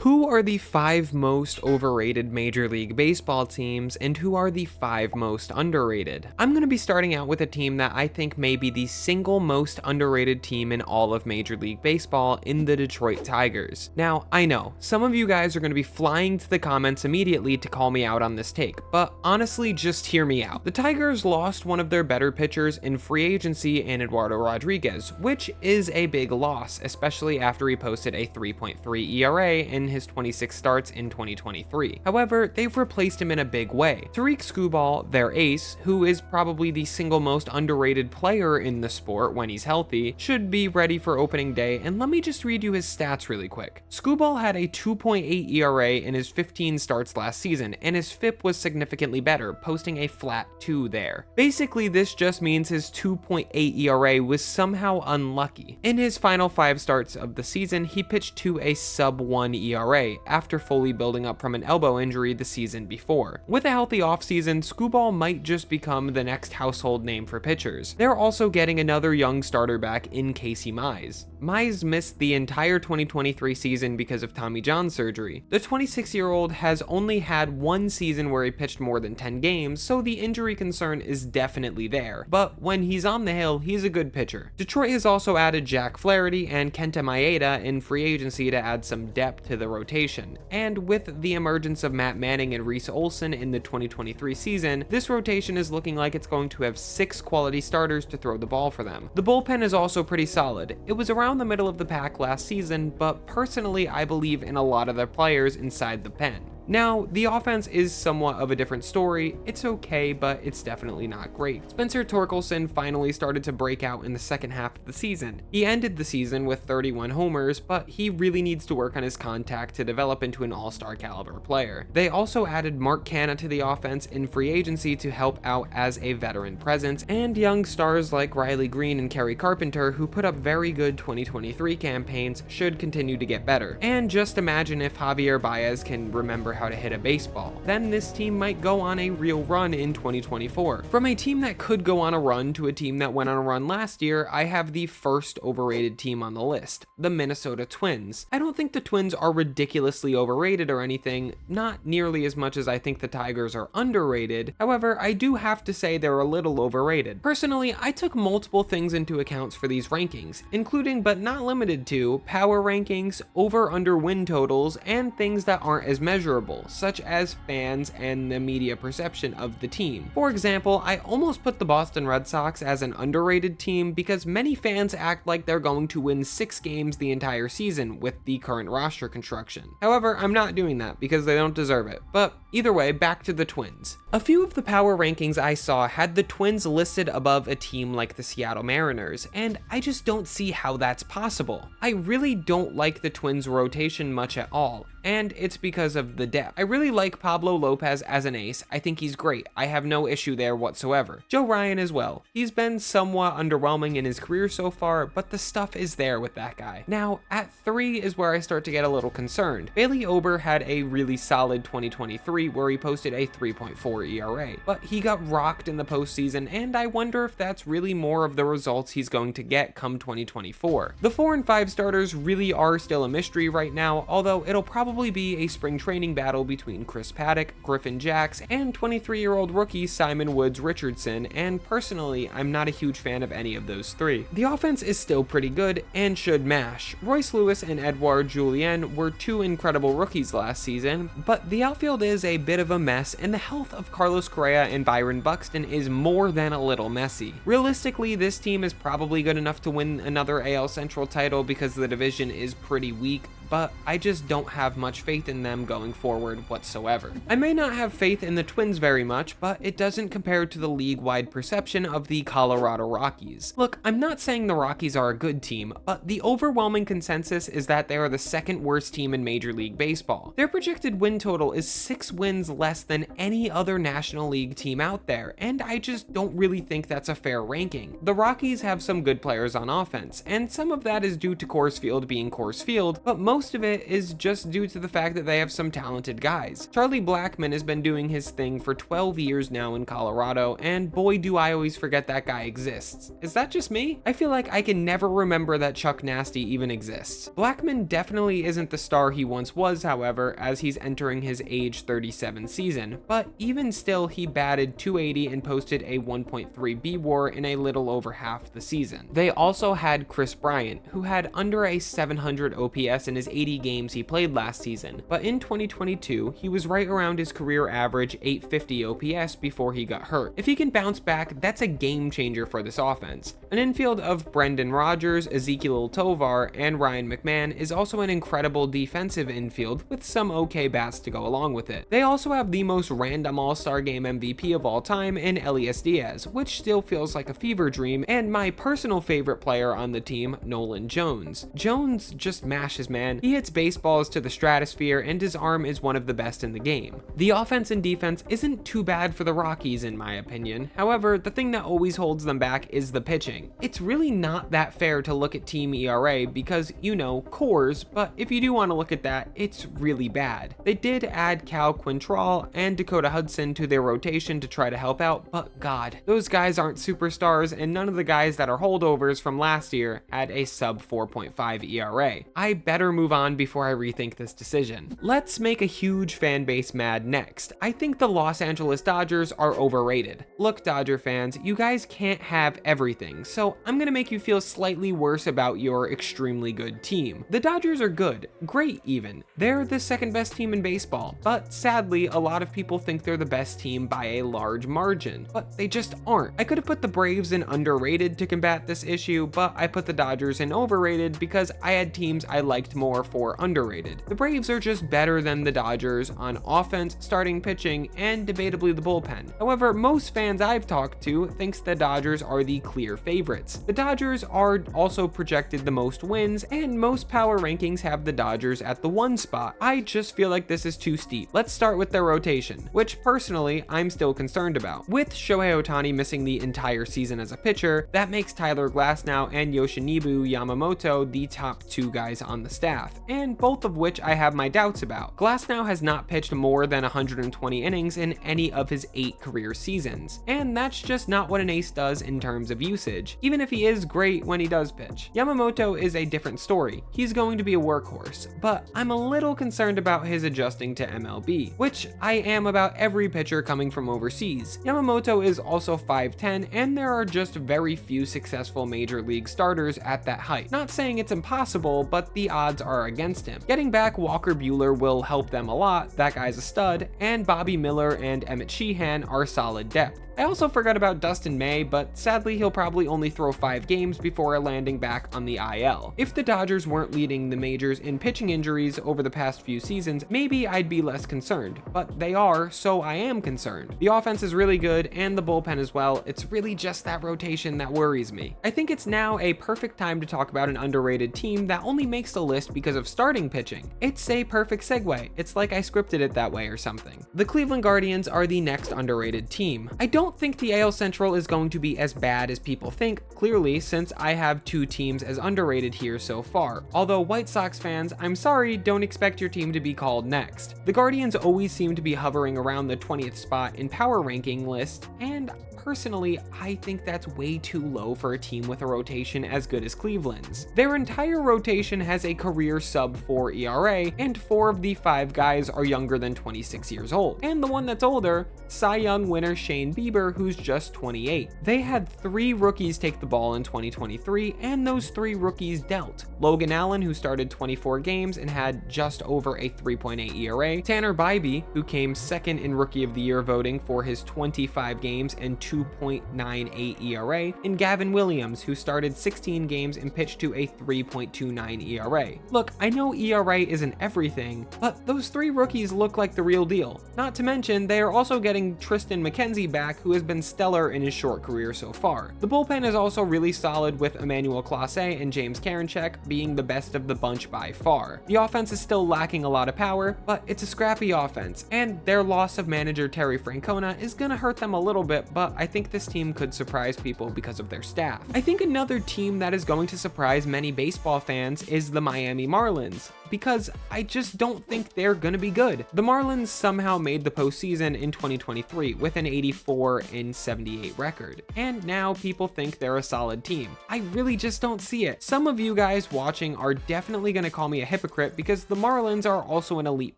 Who are the 5 most overrated Major League Baseball teams, and who are the 5 most underrated? I'm going to be starting out with a team that I think may be the single most underrated team in all of Major League Baseball, in the Detroit Tigers. Now, I know, some of you guys are going to be flying to the comments immediately to call me out on this take, but honestly, just hear me out. The Tigers lost one of their better pitchers in free agency in Eduardo Rodriguez, which is a big loss, especially after he posted a 3.3 ERA in his 26 starts in 2023. However, they've replaced him in a big way. Tariq Skubal, their ace, who is probably the single most underrated player in the sport when he's healthy, should be ready for opening day, and let me just read you his stats really quick. Skubal had a 2.8 ERA in his 15 starts last season, and his FIP was significantly better, posting a flat 2 there. Basically, this just means his 2.8 ERA was somehow unlucky. In his final 5 starts of the season, he pitched to a sub-1 ERA after fully building up from an elbow injury the season before. With a healthy offseason, Skubal might just become the next household name for pitchers. They're also getting another young starter back in Casey Mize. Mize missed the entire 2023 season because of Tommy John surgery. The 26-year-old has only had one season where he pitched more than 10 games, so the injury concern is definitely there. But when he's on the hill, he's a good pitcher. Detroit has also added Jack Flaherty and Kenta Maeda in free agency to add some depth to the rotation. And with the emergence of Matt Manning and Reese Olson in the 2023 season, this rotation is looking like it's going to have 6 quality starters to throw the ball for them. The bullpen is also pretty solid. It was around the middle of the pack last season, but personally I believe in a lot of the players inside the pen. Now, the offense is somewhat of a different story. It's okay, but it's definitely not great. Spencer Torkelson finally started to break out in the second half of the season. He ended the season with 31 homers, but he really needs to work on his contact to develop into an all-star caliber player. They also added Mark Canha to the offense in free agency to help out as a veteran presence, and young stars like Riley Green and Kerry Carpenter, who put up very good 2023 campaigns, should continue to get better. And just imagine if Javier Baez can remember how to hit a baseball. Then this team might go on a real run in 2024. From a team that could go on a run to a team that went on a run last year, I have the first overrated team on the list, the Minnesota Twins. I don't think the Twins are ridiculously overrated or anything, not nearly as much as I think the Tigers are underrated. However, I do have to say they're a little overrated. Personally, I took multiple things into account for these rankings, including but not limited to power rankings, over/under win totals, and things that aren't as measurable, such as fans and the media perception of the team. For example, I almost put the Boston Red Sox as an underrated team because many fans act like they're going to win 6 games the entire season with the current roster construction. However, I'm not doing that because they don't deserve it. But either way, back to the Twins. A few of the power rankings I saw had the Twins listed above a team like the Seattle Mariners, and I just don't see how that's possible. I really don't like the Twins' rotation much at all, and it's because of the depth. I really like Pablo Lopez as an ace. I think he's great. I have no issue there whatsoever. Joe Ryan as well. He's been somewhat underwhelming in his career so far, but the stuff is there with that guy. Now, at 3 is where I start to get a little concerned. Bailey Ober had a really solid 2023 where he posted a 3.4 ERA, but he got rocked in the postseason, and I wonder if that's really more of the results he's going to get come 2024. The 4 and 5 starters really are still a mystery right now, although it'll probably be a spring training battle between Chris Paddock, Griffin Jax, and 23-year-old rookie Simon Woods Richardson, and personally, I'm not a huge fan of any of those 3. The offense is still pretty good and should mash. Royce Lewis and Edouard Julien were 2 incredible rookies last season, but the outfield is a bit of a mess, and the health of Carlos Correa and Byron Buxton is more than a little messy. Realistically, this team is probably good enough to win another AL Central title because the division is pretty weak, but I just don't have much faith in them going forward whatsoever. I may not have faith in the Twins very much, but it doesn't compare to the league-wide perception of the Colorado Rockies. Look, I'm not saying the Rockies are a good team, but the overwhelming consensus is that they are the second worst team in Major League Baseball. Their projected win total is 6 wins less than any other National League team out there, and I just don't really think that's a fair ranking. The Rockies have some good players on offense, and some of that is due to Coors Field being Coors Field, but most most of it is just due to the fact that they have some talented guys. Charlie Blackmon has been doing his thing for 12 years now in Colorado, and boy do I always forget that guy exists. Is that just me? I feel like I can never remember that Chuck Nasty even exists. Blackmon definitely isn't the star he once was, however, as he's entering his age 37 season, but even still he batted .280 and posted a 1.3 B-WAR in a little over half the season. They also had Chris Bryant, who had under a 700 OPS in his 80 games he played last season, but in 2022 he was right around his career average 850 OPS before he got hurt. If he can bounce back, that's a game changer for this offense. An infield of Brendan Rodgers, Ezekiel Tovar, and Ryan McMahon is also an incredible defensive infield with some okay bats to go along with it. They also have the most random All-Star Game MVP of all time in Elias Diaz, which still feels like a fever dream, and my personal favorite player on the team, Nolan Jones. Jones just mashes, man. He hits baseballs to the stratosphere, and his arm is one of the best in the game. The offense and defense isn't too bad for the Rockies in my opinion. However, the thing that always holds them back is the pitching. It's really not that fair to look at team ERA because, you know, cores, but if you do want to look at that, it's really bad. They did add Cal Quintrell and Dakota Hudson to their rotation to try to help out, but god, those guys aren't superstars, and none of the guys that are holdovers from last year had a sub 4.5 ERA. I better move on before I rethink this decision. Let's make a huge fan base mad next. I think the Los Angeles Dodgers are overrated. Look, Dodger fans, you guys can't have everything, so I'm gonna make you feel slightly worse about your extremely good team. The Dodgers are good, great even. They're the second best team in baseball, but sadly, a lot of people think they're the best team by a large margin, but they just aren't. I could have put the Braves in underrated to combat this issue, but I put the Dodgers in overrated because I had teams I liked more for underrated. The Braves are just better than the Dodgers on offense, starting pitching, and debatably the bullpen. However, most fans I've talked to thinks the Dodgers are the clear favorites. The Dodgers are also projected the most wins, and most power rankings have the Dodgers at the 1 spot. I just feel like this is too steep. Let's start with their rotation, which personally I'm still concerned about. With Shohei Ohtani missing the entire season as a pitcher, that makes Tyler Glasnow and Yoshinobu Yamamoto the top 2 guys on the staff, and both of which I have my doubts about. Glasnow has not pitched more than 120 innings in any of his 8 career seasons, and that's just not what an ace does in terms of usage, even if he is great when he does pitch. Yamamoto is a different story. He's going to be a workhorse, but I'm a little concerned about his adjusting to MLB, which I am about every pitcher coming from overseas. Yamamoto is also 5'10", and there are just very few successful major league starters at that height. Not saying it's impossible, but the odds are against him. Getting back Walker Buehler will help them a lot, that guy's a stud, and Bobby Miller and Emmett Sheehan are solid depth. I also forgot about Dustin May, but sadly he'll probably only throw 5 games before landing back on the IL. If the Dodgers weren't leading the majors in pitching injuries over the past few seasons, maybe I'd be less concerned, but they are, so I am concerned. The offense is really good, and the bullpen as well. It's really just that rotation that worries me. I think it's now a perfect time to talk about an underrated team that only makes the list because of starting pitching. It's a perfect segue. It's like I scripted it that way or something. The Cleveland Guardians are the next underrated team. I don't think the AL Central is going to be as bad as people think, clearly, since I have 2 teams as underrated here so far. Although White Sox fans, I'm sorry, don't expect your team to be called next. The Guardians always seem to be hovering around the 20th spot in power ranking list, and personally, I think that's way too low for a team with a rotation as good as Cleveland's. Their entire rotation has a career sub 4 ERA, and 4 of the 5 guys are younger than 26 years old. And the one that's older, Cy Young winner Shane Bieber, who's just 28. They had 3 rookies take the ball in 2023, and those 3 rookies dealt. Logan Allen, who started 24 games and had just over a 3.8 ERA, Tanner Bybee, who came second in Rookie of the Year voting for his 25 games and 2.98 ERA, and Gavin Williams, who started 16 games and pitched to a 3.29 ERA. Look, I know ERA isn't everything, but those 3 rookies look like the real deal. Not to mention, they are also getting Tristan McKenzie back, who has been stellar in his short career so far. The bullpen is also really solid, with Emmanuel Clase and James Karinchak being the best of the bunch by far. The offense is still lacking a lot of power, but it's a scrappy offense, and their loss of manager Terry Francona is gonna hurt them a little bit, but I think this team could surprise people because of their staff. I think another team that is going to surprise many baseball fans is the Miami Marlins, because I just don't think they're gonna be good. The Marlins somehow made the postseason in 2023 with an 84-78 record, and now people think they're a solid team. I really just don't see it. Some of you guys watching are definitely gonna call me a hypocrite because the Marlins are also an elite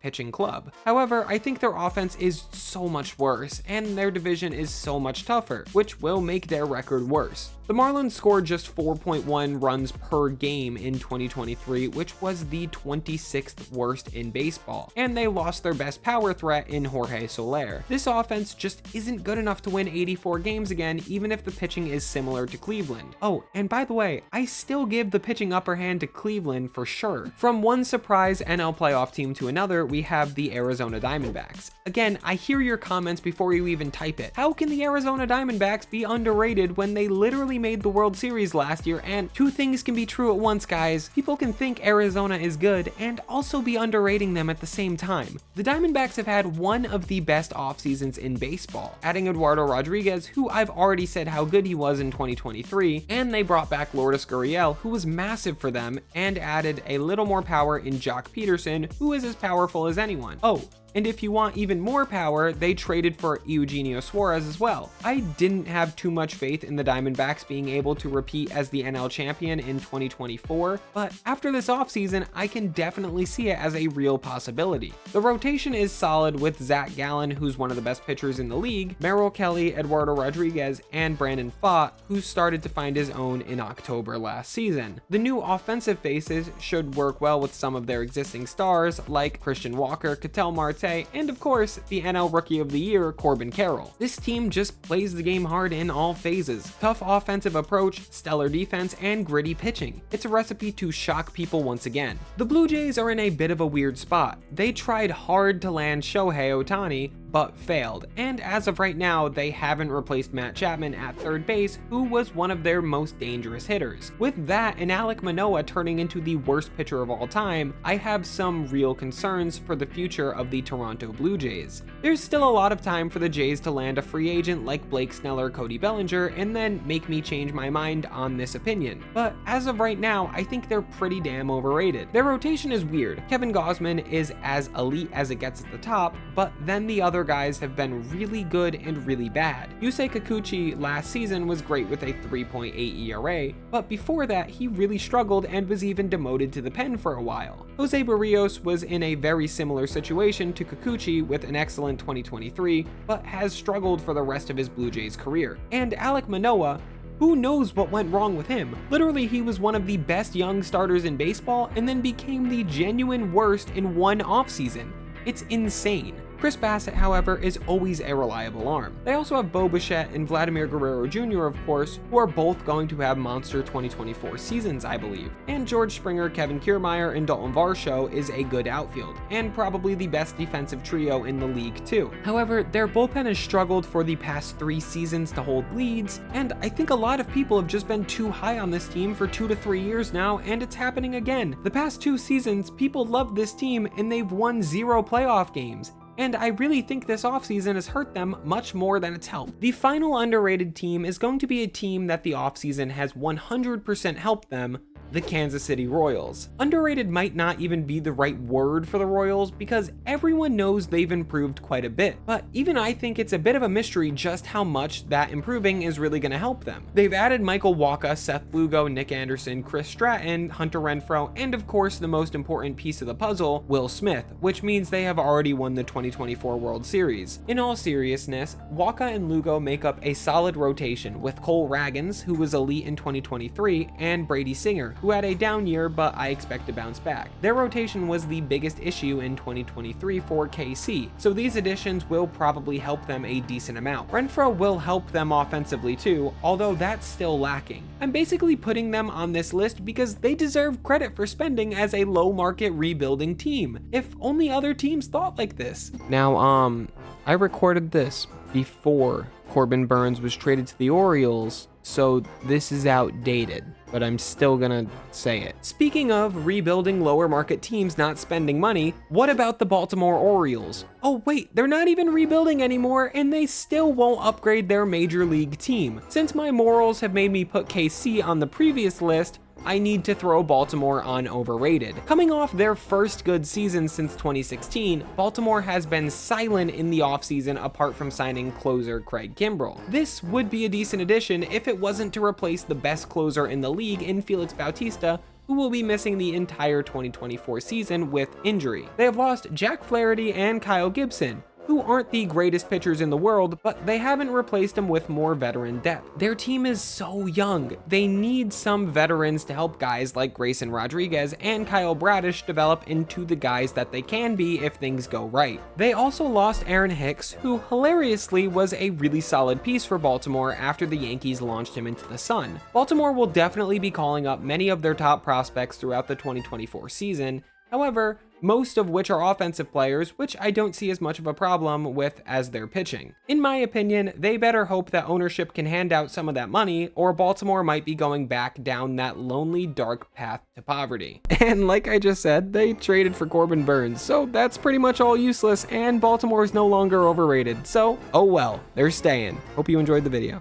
pitching club. However, I think their offense is so much worse, and their division is so much tougher, which will make their record worse. The Marlins scored just 4.1 runs per game in 2023, which was the 26th worst in baseball, and they lost their best power threat in Jorge Soler. This offense just isn't good enough to win 84 games again, even if the pitching is similar to Cleveland. Oh, and by the way, I still give the pitching upper hand to Cleveland for sure. From one surprise NL playoff team to another, we have the Arizona Diamondbacks. Again, I hear your comments before you even type it. How can the Arizona Diamondbacks be underrated when they literally made the World Series last year? And two things can be true at once, guys. People can think Arizona is good and also be underrating them at the same time. The Diamondbacks have had one of the best off seasons in baseball, adding Eduardo Rodriguez, who I've already said how good he was in 2023, and they brought back Lourdes Gurriel, who was massive for them, and added a little more power in Jock Peterson, who is as powerful as anyone. Oh, and if you want even more power, they traded for Eugenio Suarez as well. I didn't have too much faith in the Diamondbacks being able to repeat as the NL champion in 2024, but after this offseason, I can definitely see it as a real possibility. The rotation is solid with Zach Gallen, who's one of the best pitchers in the league, Merrill Kelly, Eduardo Rodriguez, and Brandon Pfaadt, who started to find his own in October last season. The new offensive faces should work well with some of their existing stars like Christian Walker, Ketel Marte, and of course, the NL Rookie of the Year, Corbin Carroll. This team just plays the game hard in all phases. Tough offensive approach, stellar defense, and gritty pitching. It's a recipe to shock people once again. The Blue Jays are in a bit of a weird spot. They tried hard to land Shohei Ohtani, but failed, and as of right now, they haven't replaced Matt Chapman at third base, who was one of their most dangerous hitters. With that and Alek Manoah turning into the worst pitcher of all time, I have some real concerns for the future of the Toronto Blue Jays. There's still a lot of time for the Jays to land a free agent like Blake Snell or Cody Bellinger and then make me change my mind on this opinion, but as of right now, I think they're pretty damn overrated. Their rotation is weird. Kevin Gausman is as elite as it gets at the top, but then the other guys have been really good and really bad. Yusei Kikuchi last season was great with a 3.8 ERA, but before that he really struggled and was even demoted to the pen for a while. Jose Barrios was in a very similar situation to Kikuchi with an excellent 2023, but has struggled for the rest of his Blue Jays career. And Alek Manoah, who knows what went wrong with him? Literally, he was one of the best young starters in baseball and then became the genuine worst in one offseason. It's insane. Chris Bassett, however, is always a reliable arm. They also have Bo Bichette and Vladimir Guerrero Jr., of course, who are both going to have monster 2024 seasons, I believe. And George Springer, Kevin Kiermaier, and Dalton Varsho is a good outfield, and probably the best defensive trio in the league too. However, their bullpen has struggled for the past 3 seasons to hold leads, and I think a lot of people have just been too high on this team for 2 to 3 years now, and it's happening again. The past 2 seasons, people loved this team, and they've won 0 playoff games. And I really think this offseason has hurt them much more than it's helped. The final underrated team is going to be a team that the offseason has 100% helped them, the Kansas City Royals. Underrated might not even be the right word for the Royals because everyone knows they've improved quite a bit, but even I think it's a bit of a mystery just how much that improving is really going to help them. They've added Michael Wacha, Seth Lugo, Nick Anderson, Chris Stratton, Hunter Renfroe, and of course the most important piece of the puzzle, Will Smith, which means they have already won the 2024 World Series. In all seriousness, Wacha and Lugo make up a solid rotation with Cole Ragans, who was elite in 2023, and Brady Singer, who had a down year, but I expect to bounce back. Their rotation was the biggest issue in 2023 for KC, so these additions will probably help them a decent amount. Renfroe will help them offensively too, although that's still lacking. I'm basically putting them on this list because they deserve credit for spending as a low market rebuilding team. If only other teams thought like this. Now, I recorded this before Corbin Burnes was traded to the Orioles, so this is outdated. but I'm still gonna say it. Speaking of rebuilding lower market teams not spending money, what about the Baltimore Orioles? Oh wait, they're not even rebuilding anymore, and they still won't upgrade their major league team. Since my morals have made me put KC on the previous list, I need to throw Baltimore on overrated. Coming off their first good season since 2016, Baltimore has been silent in the offseason apart from signing closer Craig Kimbrell. This would be a decent addition if it wasn't to replace the best closer in the league in Felix Bautista, who will be missing the entire 2024 season with injury. They have lost Jack Flaherty and Kyle Gibson, who aren't the greatest pitchers in the world, but they haven't replaced them with more veteran depth. Their team is so young. They need some veterans to help guys like Grayson Rodriguez and Kyle Bradish develop into the guys that they can be if things go right. They also lost Aaron Hicks, who hilariously was a really solid piece for Baltimore after the Yankees launched him into the sun. Baltimore will definitely be calling up many of their top prospects throughout the 2024 season. However, most of which are offensive players, which I don't see as much of a problem with as their pitching. In my opinion, they better hope that ownership can hand out some of that money, or Baltimore might be going back down that lonely, dark path to poverty. And like I just said, they traded for Corbin Burns, so that's pretty much all useless, and Baltimore is no longer overrated. So, oh well, they're staying. Hope you enjoyed the video.